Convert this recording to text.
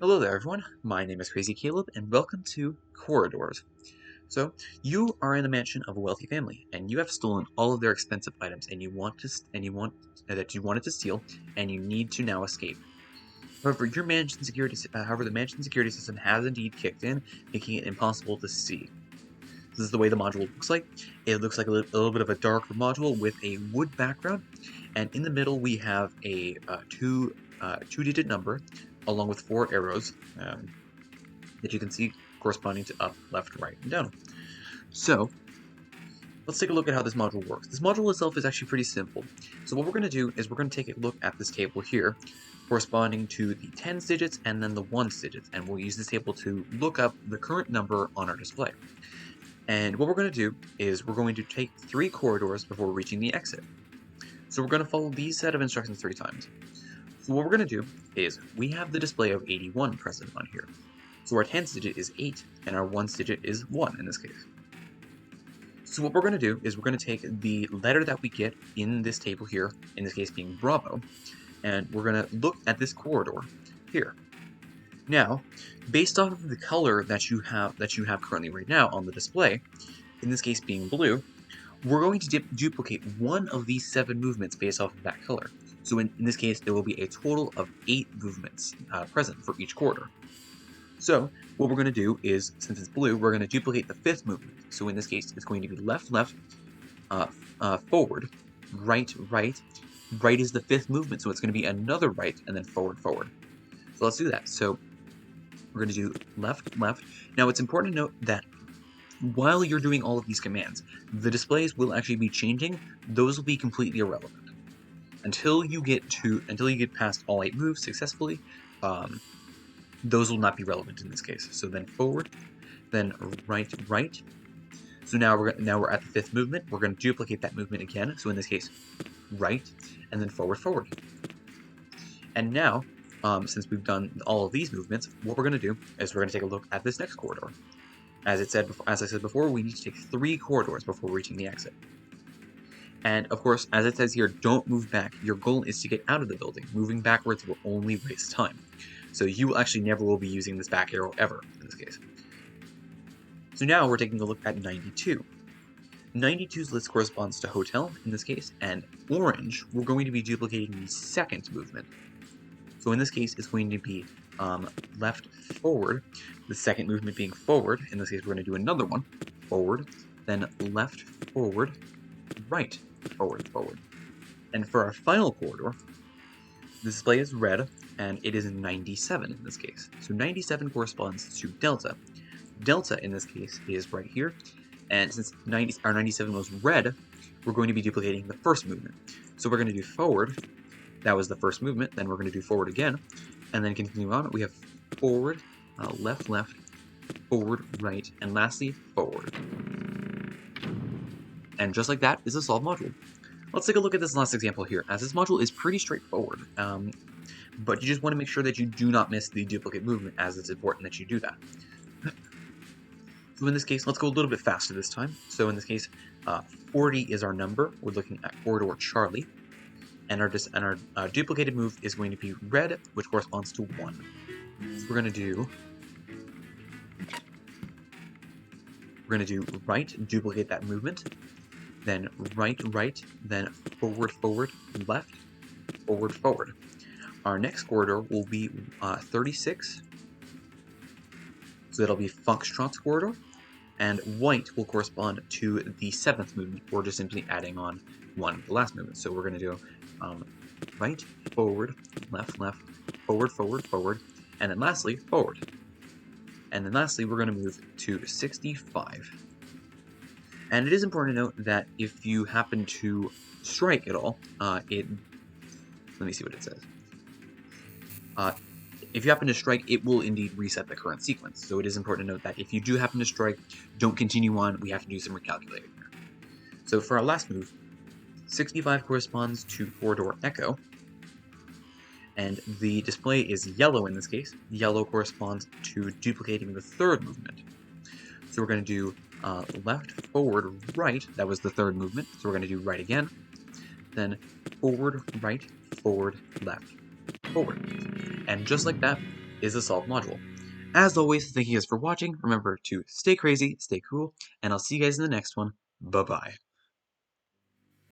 Hello there, everyone. My name is Crazy Caleb, and welcome to Corridors. So, you are in the mansion of a wealthy family, and you have stolen all of their expensive items, and you want that you wanted to steal, and you need to now escape. However, the mansion security system has indeed kicked in, making it impossible to see. This is the way the module looks like. It looks like a little bit of a darker module with a wood background, and in the middle we have a two-digit number, along with 4 arrows. That you can see corresponding to up, left, right, and down. So, let's take a look at how this module works. This module itself is actually pretty simple. So what we're going to do is we're going to take a look at this table here, corresponding to the 10s digits and then the 1s digits, and we'll use this table to look up the current number on our display. And what we're going to do is we're going to take 3 corridors before reaching the exit. So we're going to follow these set of instructions 3 times. So what we're going to do is we have the display of 81 present on here. So our 10th digit is 8, and our 1st digit is 1 in this case. So what we're going to do is we're going to take the letter that we get in this table here, in this case being Bravo, and we're going to look at this corridor here. Now, based off of the color that you have currently right now on the display, in this case being blue, we're going to duplicate one of these 7 movements based off of that color. So in this case, there will be a total of 8 movements present for each corridor. So what we're going to do is, since it's blue, we're going to duplicate the 5th movement. So in this case, it's going to be left, left, forward, right, right. Right is the 5th movement, so it's going to be another right, and then forward, forward. So let's do that. So we're going to do left, left. Now it's important to note that while you're doing all of these commands, the displays will actually be changing. Those will be completely irrelevant until you get past all 8 moves successfully. Those will not be relevant in this case. So then forward, then right, right. So now we're at the 5th movement. We're going to duplicate that movement again. So in this case, right, and then forward, forward. And now, since we've done all of these movements, what we're going to do is we're going to take a look at this next corridor. As I said before, we need to take 3 corridors before reaching the exit. And of course, as it says here, don't move back. Your goal is to get out of the building. Moving backwards will only waste time. So you actually never will be using this back arrow ever, in this case. So now we're taking a look at 92. 92's list corresponds to hotel, in this case, and orange, we're going to be duplicating the 2nd movement. So in this case, it's going to be left, forward, the 2nd movement being forward. In this case, we're going to do another one, forward, then left, forward, right, forward, forward. And for our final corridor, the display is red, and it is 97 in this case. So 97 corresponds to delta. Delta in this case is right here, and since our 97 was red, we're going to be duplicating the 1st movement. So we're going to do forward, that was the 1st movement, then we're going to do forward again, and then continue on. We have forward, left, left, forward, right, and lastly, forward. And just like that is a solved module. Let's take a look at this last example here, as this module is pretty straightforward, but you just want to make sure that you do not miss the duplicate movement, as it's important that you do that. So in this case, let's go a little bit faster this time. So in this case, 40 is our number. We're looking at corridor Charlie, and our duplicated move is going to be red, which corresponds to 1. So we're going to do right, duplicate that movement, then right, right, then forward, forward, left, forward, forward. Our next corridor will be 36, so that'll be Foxtrot's corridor, and white will correspond to the 7th movement. We're just simply adding on 1 the last movement. So we're going to do right, forward, left, left, forward, forward, forward, and then lastly, forward. And then lastly, we're going to move to 65. And it is important to note that if you happen to strike at all, let me see what it says. If you happen to strike, it will indeed reset the current sequence. So it is important to note that if you do happen to strike, don't continue on. We have to do some recalculating here. So for our last move, 65 corresponds to corridor Echo, and the display is yellow in this case. Yellow corresponds to duplicating the 3rd movement. So we're going to do left, forward, right. That was the 3rd movement. So we're going to do right again. Then forward, right, forward, left, forward. And just like that, is the solve module. As always, thank you guys for watching. Remember to stay crazy, stay cool, and I'll see you guys in the next one. Bye-bye.